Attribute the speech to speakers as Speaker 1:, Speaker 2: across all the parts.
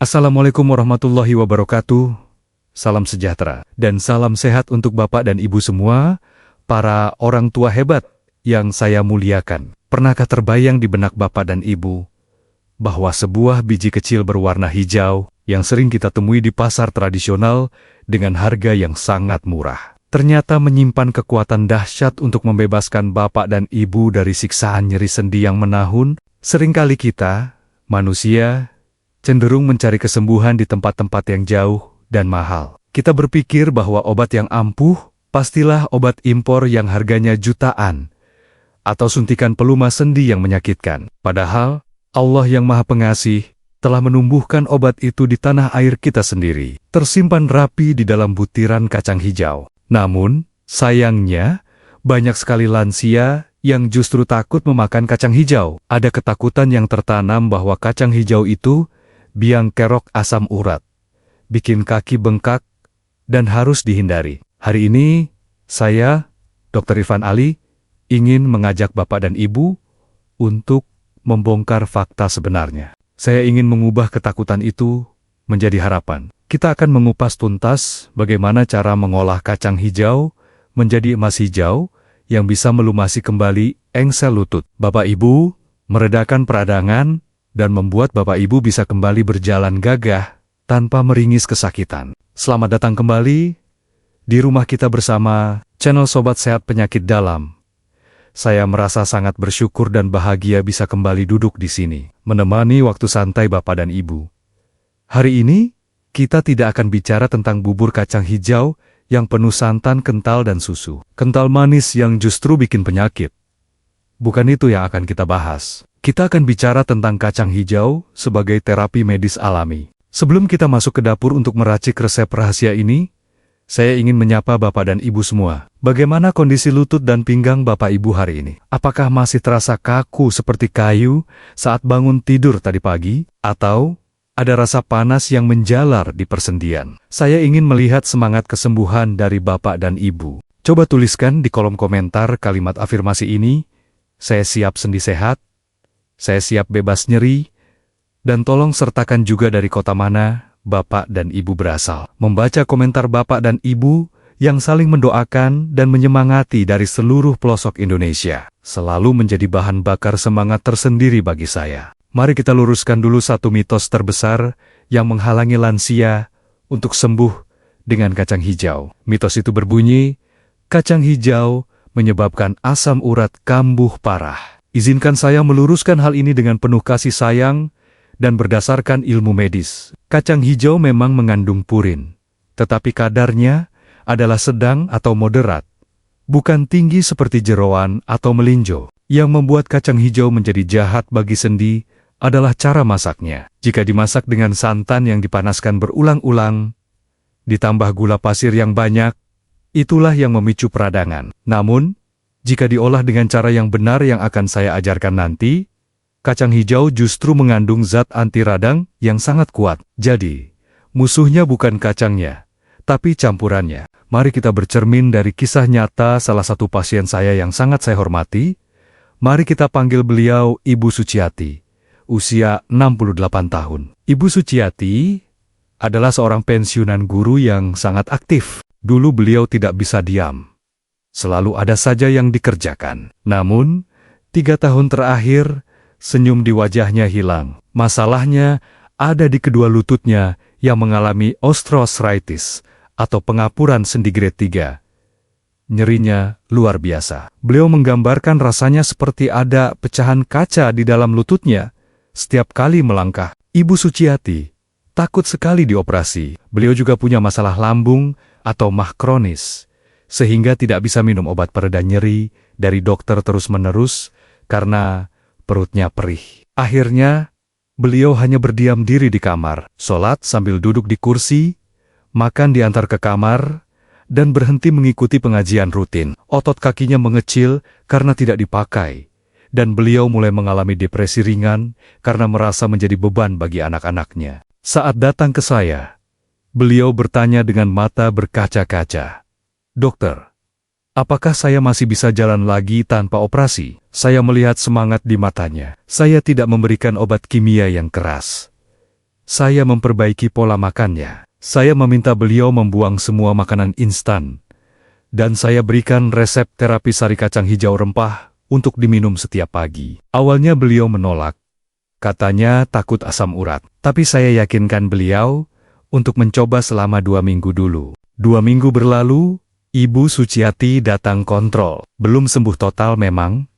Speaker 1: Assalamualaikum warahmatullahi wabarakatuh. Salam sejahtera dan salam sehat untuk Bapak dan Ibu semua, para orang tua hebat yang saya muliakan. Pernahkah terbayang di benak Bapak dan Ibu bahwa sebuah biji kecil berwarna hijau yang sering kita temui di pasar tradisional dengan harga yang sangat murah, ternyata menyimpan kekuatan dahsyat untuk membebaskan Bapak dan Ibu dari siksaan nyeri sendi yang menahun? Seringkali kita, manusia, cenderung mencari kesembuhan di tempat-tempat yang jauh dan mahal. Kita berpikir bahwa obat yang ampuh pastilah obat impor yang harganya jutaan, atau suntikan pelumas sendi yang menyakitkan. Padahal, Allah yang Maha Pengasih telah menumbuhkan obat itu di tanah air kita sendiri, tersimpan rapi di dalam butiran kacang hijau. Namun, sayangnya, banyak sekali lansia yang justru takut memakan kacang hijau. Ada ketakutan yang tertanam bahwa kacang hijau itu biang kerok asam urat, bikin kaki bengkak, dan harus dihindari. Hari ini, saya, Dr. Irfan Ali, ingin mengajak Bapak dan Ibu untuk membongkar fakta sebenarnya. Saya ingin mengubah ketakutan itu menjadi harapan. Kita akan mengupas tuntas bagaimana cara mengolah kacang hijau menjadi emas hijau yang bisa melumasi kembali engsel lutut Bapak Ibu, meredakan peradangan, dan membuat Bapak Ibu bisa kembali berjalan gagah tanpa meringis kesakitan. Selamat datang kembali di rumah kita bersama channel Sobat Sehat Penyakit Dalam. Saya merasa sangat bersyukur dan bahagia bisa kembali duduk di sini, menemani waktu santai Bapak dan Ibu. Hari ini, kita tidak akan bicara tentang bubur kacang hijau yang penuh santan kental dan susu. Kental manis yang justru bikin penyakit. Bukan itu yang akan kita bahas. Kita akan bicara tentang kacang hijau sebagai terapi medis alami. Sebelum kita masuk ke dapur untuk meracik resep rahasia ini, saya ingin menyapa Bapak dan Ibu semua. Bagaimana kondisi lutut dan pinggang Bapak Ibu hari ini? Apakah masih terasa kaku seperti kayu saat bangun tidur tadi pagi? Atau ada rasa panas yang menjalar di persendian? Saya ingin melihat semangat kesembuhan dari Bapak dan Ibu. Coba tuliskan di kolom komentar kalimat afirmasi ini, saya siap sendi sehat, saya siap bebas nyeri, dan tolong sertakan juga dari kota mana Bapak dan Ibu berasal. Membaca komentar Bapak dan Ibu yang saling mendoakan dan menyemangati dari seluruh pelosok Indonesia selalu menjadi bahan bakar semangat tersendiri bagi saya. Mari kita luruskan dulu satu mitos terbesar yang menghalangi lansia untuk sembuh dengan kacang hijau. Mitos itu berbunyi, kacang hijau menyebabkan asam urat kambuh parah. Izinkan saya meluruskan hal ini dengan penuh kasih sayang dan berdasarkan ilmu medis. Kacang hijau memang mengandung purin, tetapi kadarnya adalah sedang atau moderat, bukan tinggi seperti jeroan atau melinjo. Yang membuat kacang hijau menjadi jahat bagi sendi adalah cara masaknya. Jika dimasak dengan santan yang dipanaskan berulang-ulang, ditambah gula pasir yang banyak, itulah yang memicu peradangan. Namun, jika diolah dengan cara yang benar yang akan saya ajarkan nanti, kacang hijau justru mengandung zat anti radang yang sangat kuat. Jadi, musuhnya bukan kacangnya, tapi campurannya. Mari kita bercermin dari kisah nyata salah satu pasien saya yang sangat saya hormati. Mari kita panggil beliau Ibu Suciati, usia 68 tahun. Ibu Suciati adalah seorang pensiunan guru yang sangat aktif. Dulu beliau tidak bisa diam. Selalu ada saja yang dikerjakan. Namun, 3 tahun terakhir, senyum di wajahnya hilang. Masalahnya ada di kedua lututnya yang mengalami osteoarthritis atau pengapuran sendi grade 3. Nyerinya luar biasa. Beliau menggambarkan rasanya seperti ada pecahan kaca di dalam lututnya setiap kali melangkah. Ibu Suciati takut sekali dioperasi. Beliau juga punya masalah lambung atau MAH kronis, sehingga tidak bisa minum obat pereda nyeri dari dokter terus-menerus karena perutnya perih. Akhirnya, beliau hanya berdiam diri di kamar, sholat sambil duduk di kursi, makan diantar ke kamar, dan berhenti mengikuti pengajian rutin. Otot kakinya mengecil karena tidak dipakai, dan beliau mulai mengalami depresi ringan karena merasa menjadi beban bagi anak-anaknya. Saat datang ke saya, beliau bertanya dengan mata berkaca-kaca, "Dokter, apakah saya masih bisa jalan lagi tanpa operasi?" Saya melihat semangat di matanya. Saya tidak memberikan obat kimia yang keras. saya memperbaiki pola makannya. Saya meminta beliau membuang semua makanan instan, dan saya berikan resep terapi sari kacang hijau rempah untuk diminum setiap pagi. Awalnya beliau menolak, katanya takut asam urat. Tapi saya yakinkan beliau untuk mencoba selama 2 minggu dulu. 2 minggu berlalu, Ibu Suciati datang kontrol. Belum sembuh total memang,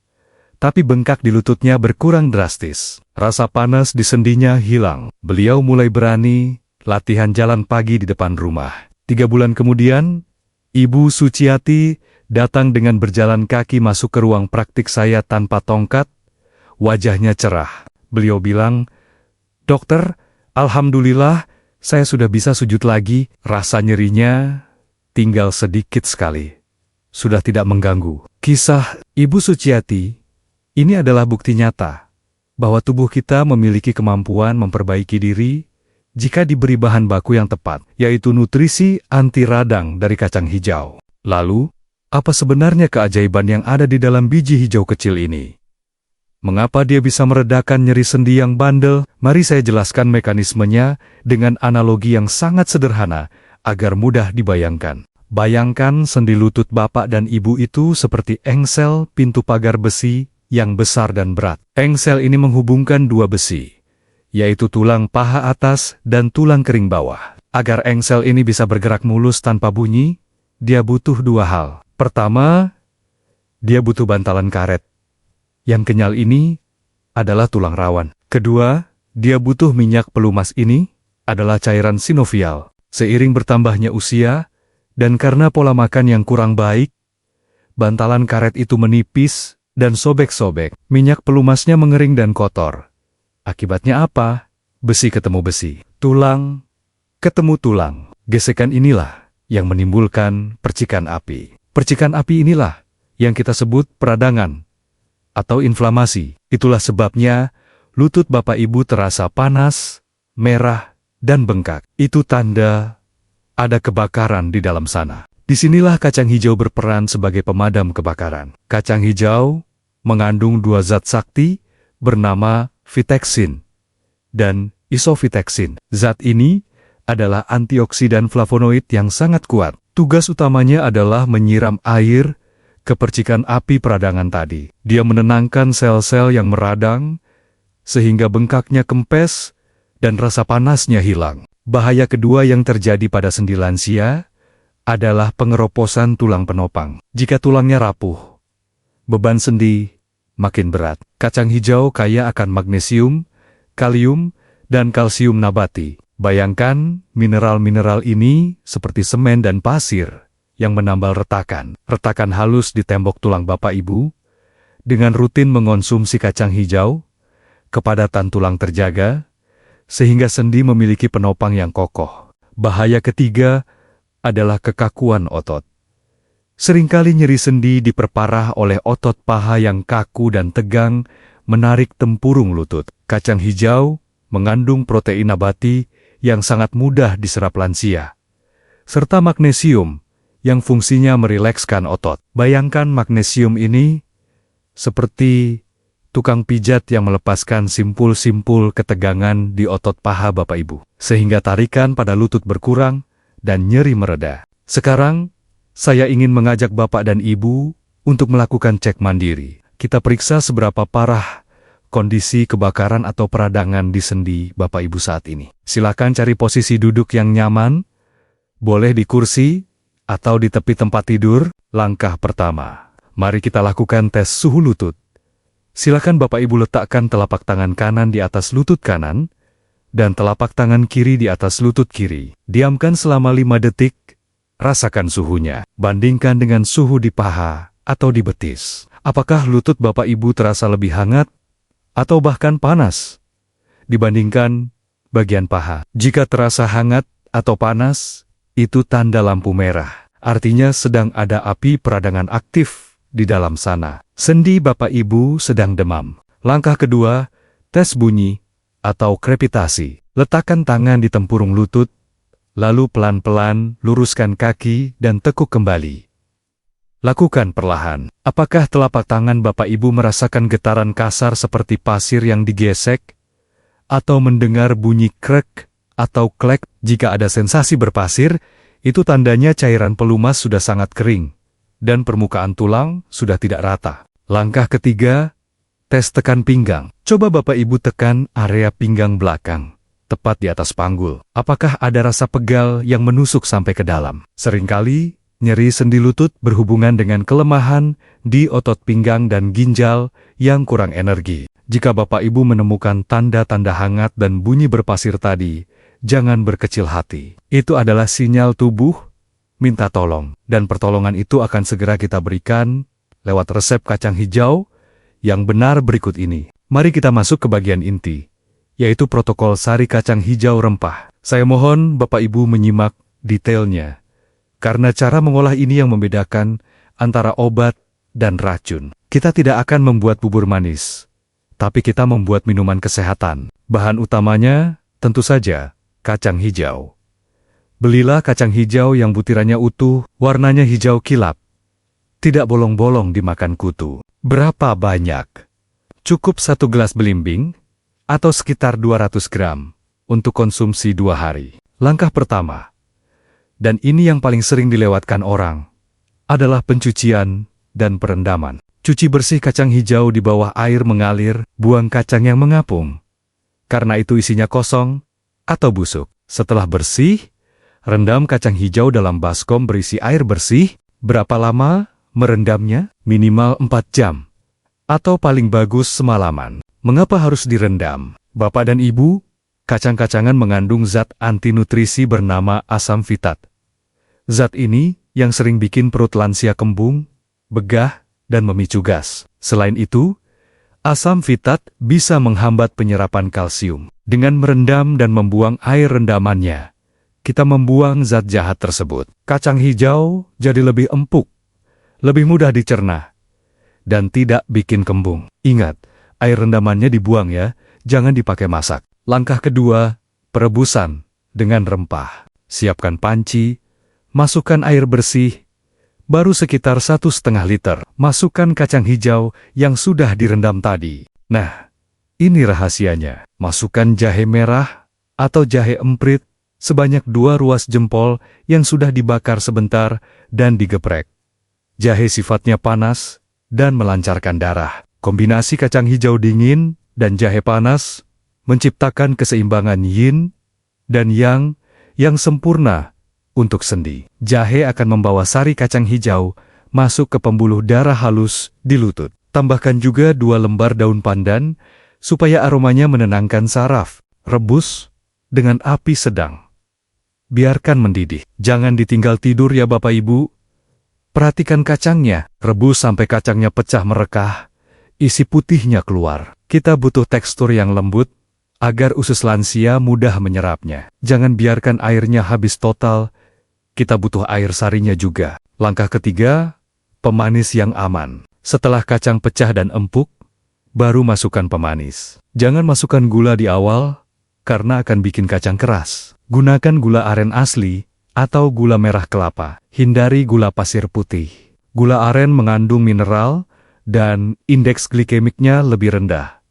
Speaker 1: tapi bengkak di lututnya berkurang drastis. Rasa panas di sendinya hilang. Beliau mulai berani latihan jalan pagi di depan rumah. 3 bulan kemudian, Ibu Suciati datang dengan berjalan kaki masuk ke ruang praktik saya tanpa tongkat. Wajahnya cerah. Beliau bilang, "Dokter, alhamdulillah, saya sudah bisa sujud lagi." Rasa nyerinya tinggal sedikit sekali. Sudah tidak mengganggu. Kisah Ibu Suciati ini adalah bukti nyata bahwa tubuh kita memiliki kemampuan memperbaiki diri jika diberi bahan baku yang tepat, yaitu nutrisi anti radang dari kacang hijau. Lalu, apa sebenarnya keajaiban yang ada di dalam biji hijau kecil ini? Mengapa dia bisa meredakan nyeri sendi yang bandel? Mari saya jelaskan mekanismenya dengan analogi yang sangat sederhana agar mudah dibayangkan. Bayangkan sendi lutut bapak dan ibu itu seperti engsel pintu pagar besi yang besar dan berat. Engsel ini menghubungkan 2 besi, yaitu tulang paha atas dan tulang kering bawah. Agar engsel ini bisa bergerak mulus tanpa bunyi, dia butuh 2 hal. Pertama, dia butuh bantalan karet. Yang kenyal ini adalah tulang rawan. Kedua, dia butuh minyak pelumas ini adalah cairan sinovial. Seiring bertambahnya usia, dan karena pola makan yang kurang baik, bantalan karet itu menipis dan sobek-sobek. Minyak pelumasnya mengering dan kotor. Akibatnya apa? Besi ketemu besi. Tulang ketemu tulang. Gesekan inilah yang menimbulkan percikan api. Percikan api inilah yang kita sebut peradangan atau inflamasi. Itulah sebabnya lutut bapak ibu terasa panas, merah, dan bengkak. Itu tanda ada kebakaran di dalam sana. Disinilah kacang hijau berperan sebagai pemadam kebakaran. Kacang hijau mengandung 2 zat sakti bernama vitexin dan isovitexin. Zat ini adalah antioksidan flavonoid yang sangat kuat. Tugas utamanya adalah menyiram air ke percikan api peradangan tadi. Dia menenangkan sel-sel yang meradang, sehingga bengkaknya kempes dan rasa panasnya hilang. Bahaya kedua yang terjadi pada sendi lansia adalah pengeroposan tulang penopang. Jika tulangnya rapuh, beban sendi makin berat. Kacang hijau kaya akan magnesium, kalium, dan kalsium nabati. Bayangkan mineral-mineral ini seperti semen dan pasir yang menambal retakan halus di tembok tulang bapak ibu. Dengan rutin mengonsumsi kacang hijau, kepadatan tulang terjaga, sehingga sendi memiliki penopang yang kokoh. Bahaya ketiga adalah kekakuan otot. Seringkali nyeri sendi diperparah oleh otot paha yang kaku dan tegang menarik tempurung lutut. Kacang hijau mengandung protein nabati yang sangat mudah diserap lansia, serta magnesium yang fungsinya merilekskan otot. Bayangkan magnesium ini seperti tukang pijat yang melepaskan simpul-simpul ketegangan di otot paha bapak ibu, sehingga tarikan pada lutut berkurang dan nyeri mereda. Sekarang, saya ingin mengajak bapak dan ibu untuk melakukan cek mandiri. Kita periksa seberapa parah kondisi kebakaran atau peradangan di sendi bapak ibu saat ini. Silakan cari posisi duduk yang nyaman, boleh di kursi atau di tepi tempat tidur. Langkah pertama, mari kita lakukan tes suhu lutut. Silakan bapak ibu letakkan telapak tangan kanan di atas lutut kanan, dan telapak tangan kiri di atas lutut kiri. Diamkan selama 5 detik, rasakan suhunya. Bandingkan dengan suhu di paha atau di betis. Apakah lutut bapak ibu terasa lebih hangat atau bahkan panas dibandingkan bagian paha? Jika terasa hangat atau panas, itu tanda lampu merah. Artinya sedang ada api peradangan aktif di dalam sana. Sendi bapak ibu sedang demam. Langkah kedua, tes bunyi atau krepitasi. Letakkan tangan di tempurung lutut, lalu pelan-pelan luruskan kaki dan tekuk kembali. Lakukan perlahan. Apakah telapak tangan bapak ibu merasakan getaran kasar seperti pasir yang digesek? atau mendengar bunyi krek atau klek. Jika ada sensasi berpasir, itu tandanya cairan pelumas sudah sangat kering dan permukaan tulang sudah tidak rata. Langkah ketiga, tes tekan pinggang. Coba Bapak Ibu tekan area pinggang belakang, tepat di atas panggul. Apakah ada rasa pegal yang menusuk sampai ke dalam? Seringkali, nyeri sendi lutut berhubungan dengan kelemahan di otot pinggang dan ginjal yang kurang energi. Jika Bapak Ibu menemukan tanda-tanda hangat dan bunyi berpasir tadi, jangan berkecil hati. Itu adalah sinyal tubuh minta tolong, dan pertolongan itu akan segera kita berikan lewat resep kacang hijau yang benar berikut ini. Mari kita masuk ke bagian inti, yaitu protokol sari kacang hijau rempah. Saya mohon Bapak Ibu menyimak detailnya, karena cara mengolah ini yang membedakan antara obat dan racun. Kita tidak akan membuat bubur manis, tapi kita membuat minuman kesehatan. Bahan utamanya tentu saja kacang hijau. Belilah kacang hijau yang butirannya utuh, warnanya hijau kilap. Tidak bolong-bolong dimakan kutu. Berapa banyak? Cukup 1 gelas belimbing, atau sekitar 200 gram, untuk konsumsi 2 hari. Langkah pertama, dan ini yang paling sering dilewatkan orang, adalah pencucian dan perendaman. Cuci bersih kacang hijau di bawah air mengalir, buang kacang yang mengapung, karena itu isinya kosong atau busuk. Setelah bersih, rendam kacang hijau dalam baskom berisi air bersih. Berapa lama merendamnya? Minimal 4 jam. Atau paling bagus semalaman. Mengapa harus direndam? Bapak dan Ibu, kacang-kacangan mengandung zat antinutrisi bernama asam fitat. Zat ini yang sering bikin perut lansia kembung, begah, dan memicu gas. Selain itu, asam fitat bisa menghambat penyerapan kalsium. Dengan merendam dan membuang air rendamannya, kita membuang zat jahat tersebut. Kacang hijau jadi lebih empuk, lebih mudah dicerna, dan tidak bikin kembung. Ingat, air rendamannya dibuang ya, jangan dipakai masak. Langkah kedua, perebusan dengan rempah. Siapkan panci, masukkan air bersih, baru sekitar 1,5 liter. Masukkan kacang hijau yang sudah direndam tadi. Nah, ini rahasianya. Masukkan jahe merah atau jahe emprit sebanyak 2 ruas jempol yang sudah dibakar sebentar dan digeprek. Jahe sifatnya panas dan melancarkan darah. Kombinasi kacang hijau dingin dan jahe panas menciptakan keseimbangan yin dan yang sempurna untuk sendi. Jahe akan membawa sari kacang hijau masuk ke pembuluh darah halus di lutut. Tambahkan juga 2 lembar daun pandan supaya aromanya menenangkan saraf. Rebus dengan api sedang. Biarkan mendidih. Jangan ditinggal tidur ya Bapak Ibu. Perhatikan kacangnya. Rebus sampai kacangnya pecah merekah, isi putihnya keluar. Kita butuh tekstur yang lembut, agar usus lansia mudah menyerapnya. Jangan biarkan airnya habis total, kita butuh air sarinya juga. Langkah ketiga, pemanis yang aman. Setelah kacang pecah dan empuk, baru masukkan pemanis. Jangan masukkan gula di awal, karena akan bikin kacang keras. Gunakan gula aren asli, atau gula merah kelapa. Hindari gula pasir putih. Gula aren mengandung mineral, dan indeks glikemiknya lebih rendah.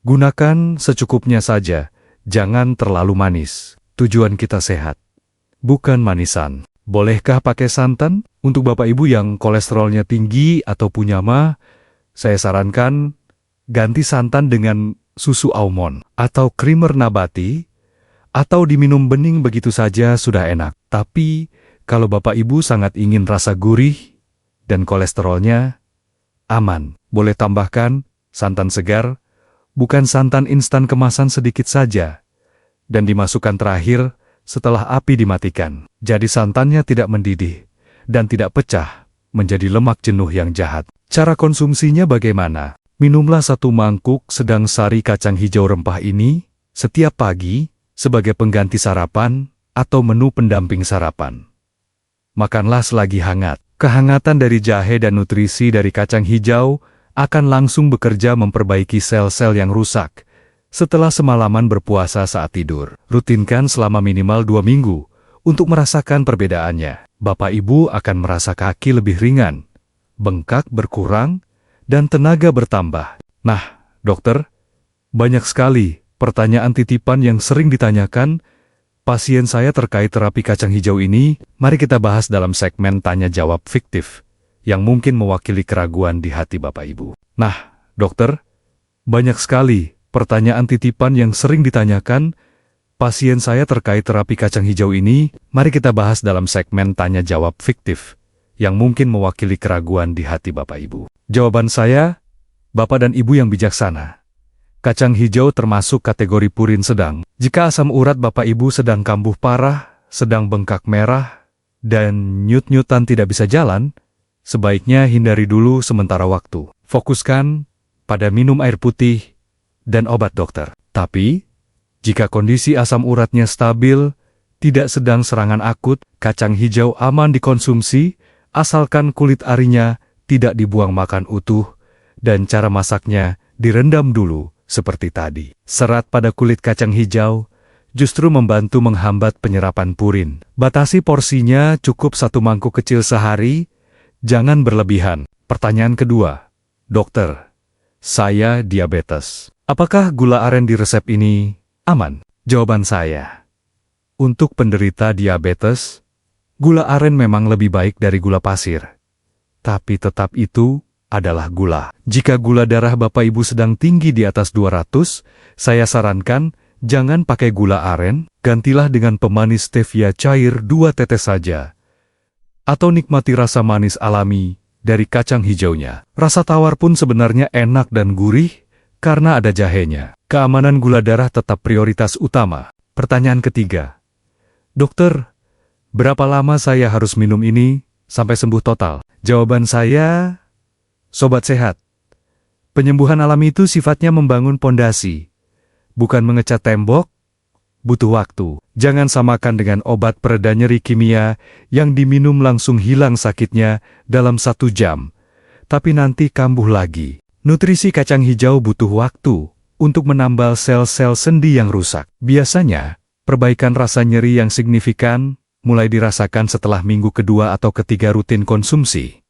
Speaker 1: Gunakan secukupnya saja, jangan terlalu manis. Tujuan kita sehat, bukan manisan. Bolehkah pakai santan? Untuk Bapak Ibu yang kolesterolnya tinggi atau punya mah, saya sarankan ganti santan dengan susu almond atau creamer nabati, atau diminum bening begitu saja sudah enak. Tapi, kalau Bapak Ibu sangat ingin rasa gurih dan kolesterolnya aman, boleh tambahkan santan segar, bukan santan instan kemasan sedikit saja, dan dimasukkan terakhir setelah api dimatikan. Jadi santannya tidak mendidih dan tidak pecah menjadi lemak jenuh yang jahat. Cara konsumsinya bagaimana? Minumlah 1 mangkuk sedang sari kacang hijau rempah ini setiap pagi sebagai pengganti sarapan atau menu pendamping sarapan. Makanlah selagi hangat. Kehangatan dari jahe dan nutrisi dari kacang hijau akan langsung bekerja memperbaiki sel-sel yang rusak setelah semalaman berpuasa saat tidur. Rutinkan selama minimal 2 minggu untuk merasakan perbedaannya. Bapak Ibu akan merasa kaki lebih ringan, bengkak berkurang, dan tenaga bertambah. Nah, dokter, banyak sekali pertanyaan titipan yang sering ditanyakan pasien saya terkait terapi kacang hijau ini, mari kita bahas dalam segmen tanya-jawab fiktif yang mungkin mewakili keraguan di hati Bapak Ibu. Nah, dokter, banyak sekali pertanyaan titipan yang sering ditanyakan pasien saya terkait terapi kacang hijau ini, mari kita bahas dalam segmen tanya-jawab fiktif yang mungkin mewakili keraguan di hati Bapak Ibu. Jawaban saya, Bapak dan Ibu yang bijaksana. Kacang hijau termasuk kategori purin sedang. Jika asam urat Bapak Ibu sedang kambuh parah, sedang bengkak merah, dan nyut-nyutan tidak bisa jalan, sebaiknya hindari dulu sementara waktu. Fokuskan pada minum air putih dan obat dokter. Tapi, jika kondisi asam uratnya stabil, tidak sedang serangan akut, kacang hijau aman dikonsumsi, asalkan kulit arinya tidak dibuang makan utuh, dan cara masaknya direndam dulu. Seperti tadi, serat pada kulit kacang hijau justru membantu menghambat penyerapan purin. Batasi porsinya cukup 1 mangkuk kecil sehari, jangan berlebihan. Pertanyaan kedua, dokter, saya diabetes. Apakah gula aren di resep ini aman? Jawaban saya, untuk penderita diabetes, gula aren memang lebih baik dari gula pasir. Tapi tetap itu adalah gula. Jika gula darah Bapak Ibu sedang tinggi di atas 200, saya sarankan jangan pakai gula aren, gantilah dengan pemanis stevia cair 2 tetes saja. Atau nikmati rasa manis alami dari kacang hijaunya. Rasa tawar pun sebenarnya enak dan gurih karena ada jahenya. Keamanan gula darah tetap prioritas utama. Pertanyaan ketiga, dokter, berapa lama saya harus minum ini sampai sembuh total? Jawaban saya, Sobat Sehat, penyembuhan alami itu sifatnya membangun pondasi, bukan mengecat tembok, butuh waktu. Jangan samakan dengan obat pereda nyeri kimia yang diminum langsung hilang sakitnya dalam 1 jam, tapi nanti kambuh lagi. Nutrisi kacang hijau butuh waktu untuk menambal sel-sel sendi yang rusak. Biasanya, perbaikan rasa nyeri yang signifikan mulai dirasakan setelah minggu kedua atau ketiga rutin konsumsi.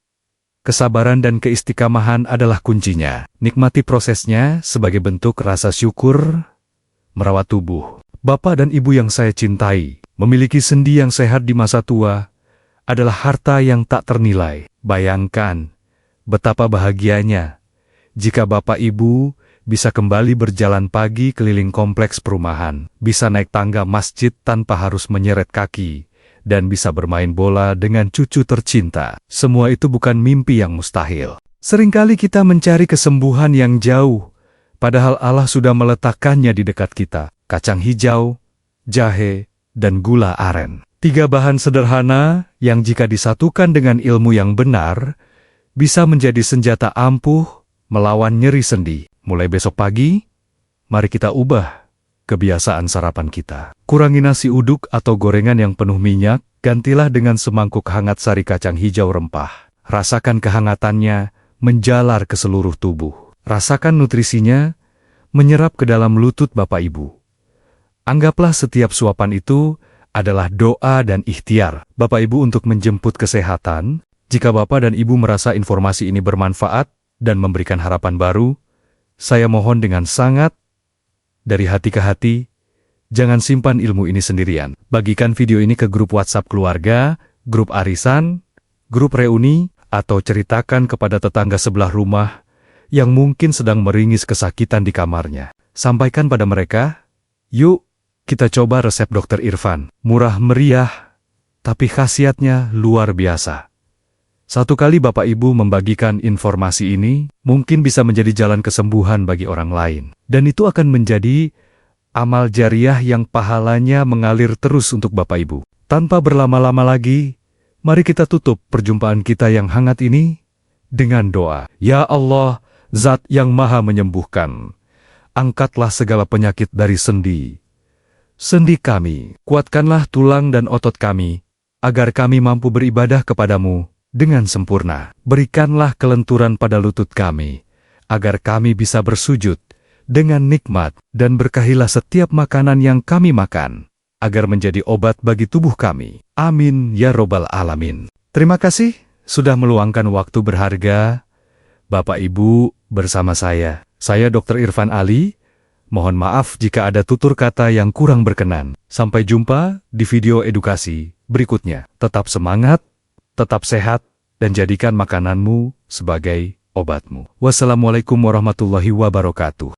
Speaker 1: Kesabaran dan keistiqamahan adalah kuncinya. Nikmati prosesnya sebagai bentuk rasa syukur merawat tubuh. Bapak dan Ibu yang saya cintai, memiliki sendi yang sehat di masa tua adalah harta yang tak ternilai. Bayangkan betapa bahagianya jika Bapak Ibu bisa kembali berjalan pagi keliling kompleks perumahan, bisa naik tangga masjid tanpa harus menyeret kaki, dan bisa bermain bola dengan cucu tercinta. Semua itu bukan mimpi yang mustahil. Seringkali kita mencari kesembuhan yang jauh, padahal Allah sudah meletakkannya di dekat kita. Kacang hijau, jahe, dan gula aren. 3 bahan sederhana yang jika disatukan dengan ilmu yang benar, bisa menjadi senjata ampuh melawan nyeri sendi. Mulai besok pagi, mari kita ubah kebiasaan sarapan kita. Kurangi nasi uduk atau gorengan yang penuh minyak, gantilah dengan semangkuk hangat sari kacang hijau rempah. Rasakan kehangatannya menjalar ke seluruh tubuh. Rasakan nutrisinya menyerap ke dalam lutut Bapak Ibu. Anggaplah setiap suapan itu adalah doa dan ikhtiar Bapak Ibu untuk menjemput kesehatan. Jika Bapak dan Ibu merasa informasi ini bermanfaat dan memberikan harapan baru, saya mohon dengan sangat dari hati ke hati, jangan simpan ilmu ini sendirian. Bagikan video ini ke grup WhatsApp keluarga, grup arisan, grup reuni, atau ceritakan kepada tetangga sebelah rumah yang mungkin sedang meringis kesakitan di kamarnya. Sampaikan pada mereka, yuk kita coba resep Dr. Irfan. Murah meriah, tapi khasiatnya luar biasa. Satu kali Bapak Ibu membagikan informasi ini, mungkin bisa menjadi jalan kesembuhan bagi orang lain. Dan itu akan menjadi amal jariah yang pahalanya mengalir terus untuk Bapak Ibu. Tanpa berlama-lama lagi, mari kita tutup perjumpaan kita yang hangat ini dengan doa. Ya Allah, Zat yang Maha Menyembuhkan, angkatlah segala penyakit dari sendi kami, kuatkanlah tulang dan otot kami, agar kami mampu beribadah kepadamu dengan sempurna. Berikanlah kelenturan pada lutut kami, agar kami bisa bersujud dengan nikmat, dan berkahilah setiap makanan yang kami makan, agar menjadi obat bagi tubuh kami. Amin ya Robbal Alamin. Terima kasih sudah meluangkan waktu berharga, Bapak Ibu, bersama saya Dr. Irfan Ali, Mohon maaf jika ada tutur kata yang kurang berkenan. Sampai jumpa di video edukasi berikutnya. Tetap semangat, tetap sehat, dan jadikan makananmu sebagai obatmu. Wassalamualaikum warahmatullahi wabarakatuh.